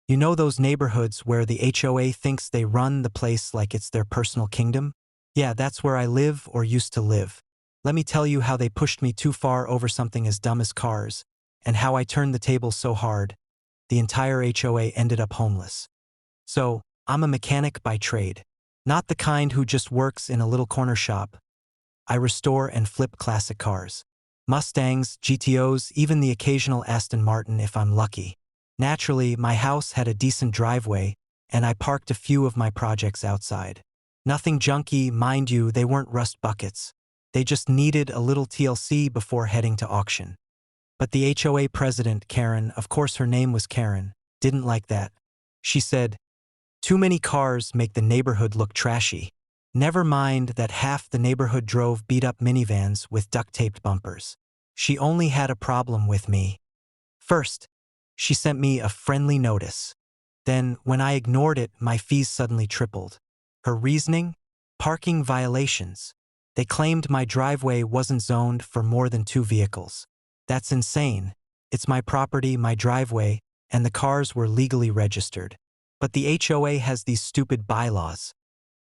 You know those neighborhoods where the HOA thinks they run the place like it's their personal kingdom? Yeah, that's where I live or used to live. Let me tell you how they pushed me too far over something as dumb as cars, and how I turned the tables so hard, the entire HOA ended up homeless. So, I'm a mechanic by trade. Not the kind who just works in a little corner shop. I restore and flip classic cars. Mustangs, GTOs, even the occasional Aston Martin if I'm lucky. Naturally, my house had a decent driveway, and I parked a few of my projects outside. Nothing junky, mind you, they weren't rust buckets. They just needed a little TLC before heading to auction. But the HOA president, Karen, of course her name was Karen, didn't like that. She said, "Too many cars make the neighborhood look trashy. Never mind that half the neighborhood drove beat-up minivans with duct-taped bumpers. She only had a problem with me. First, she sent me a friendly notice. Then, when I ignored it, my fees suddenly tripled. Her reasoning? Parking violations. They claimed my driveway wasn't zoned for more than 2 vehicles. That's insane. It's my property, my driveway, and the cars were legally registered. But the HOA has these stupid bylaws.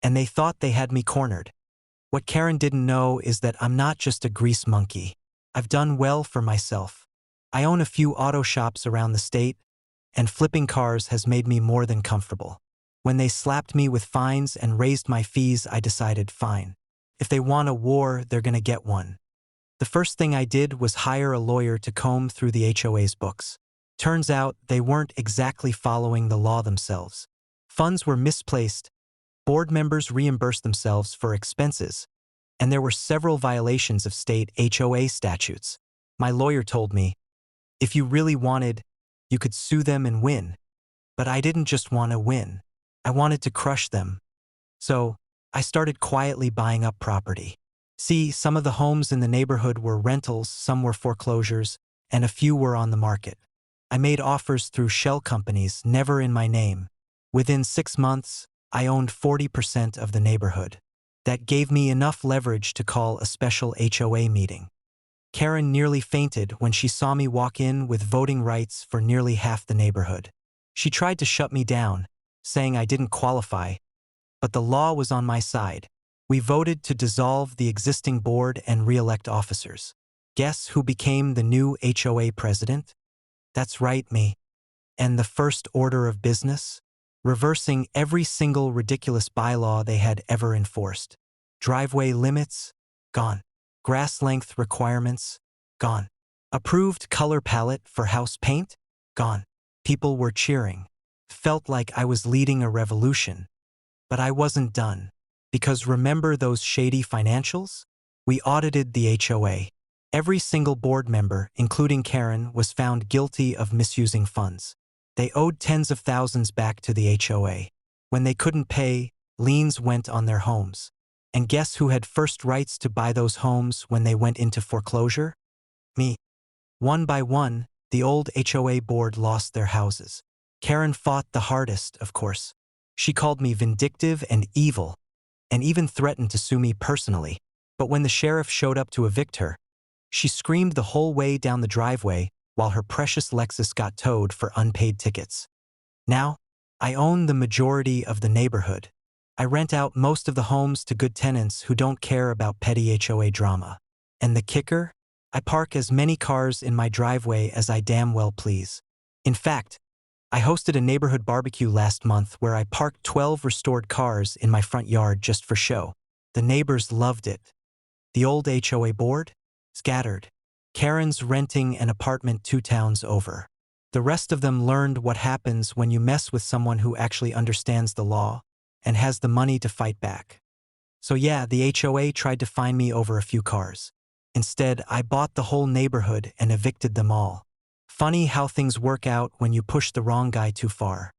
And they thought they had me cornered. What Karen didn't know is that I'm not just a grease monkey. I've done well for myself. I own a few auto shops around the state, and flipping cars has made me more than comfortable. When they slapped me with fines and raised my fees, I decided, fine. If they want a war, they're gonna get one. The first thing I did was hire a lawyer to comb through the HOA's books. Turns out they weren't exactly following the law themselves. Funds were misplaced, board members reimbursed themselves for expenses, and there were several violations of state HOA statutes. My lawyer told me, if you really wanted, you could sue them and win. But I didn't just want to win. I wanted to crush them. So, I started quietly buying up property. See, some of the homes in the neighborhood were rentals, some were foreclosures, and a few were on the market. I made offers through shell companies, never in my name. Within 6 months, I owned 40% of the neighborhood. That gave me enough leverage to call a special HOA meeting. Karen nearly fainted when she saw me walk in with voting rights for nearly half the neighborhood. She tried to shut me down, saying I didn't qualify, but the law was on my side. We voted to dissolve the existing board and re-elect officers. Guess who became the new HOA president? That's right, me. And the first order of business? Reversing every single ridiculous bylaw they had ever enforced. Driveway limits? Gone. Grass length requirements? Gone. Approved color palette for house paint? Gone. People were cheering. Felt like I was leading a revolution. But I wasn't done. Because remember those shady financials? We audited the HOA. Every single board member, including Karen, was found guilty of misusing funds. They owed tens of thousands back to the HOA. When they couldn't pay, liens went on their homes. And guess who had first rights to buy those homes when they went into foreclosure? Me. One by one, the old HOA board lost their houses. Karen fought the hardest, of course. She called me vindictive and evil, and even threatened to sue me personally. But when the sheriff showed up to evict her, she screamed the whole way down the driveway while her precious Lexus got towed for unpaid tickets. Now, I own the majority of the neighborhood. I rent out most of the homes to good tenants who don't care about petty HOA drama. And the kicker? I park as many cars in my driveway as I damn well please. In fact, I hosted a neighborhood barbecue last month where I parked 12 restored cars in my front yard just for show. The neighbors loved it. The old HOA board? Scattered. Karen's renting an apartment 2 towns over. The rest of them learned what happens when you mess with someone who actually understands the law and has the money to fight back. So yeah, the HOA tried to fine me over a few cars. Instead, I bought the whole neighborhood and evicted them all. Funny how things work out when you push the wrong guy too far.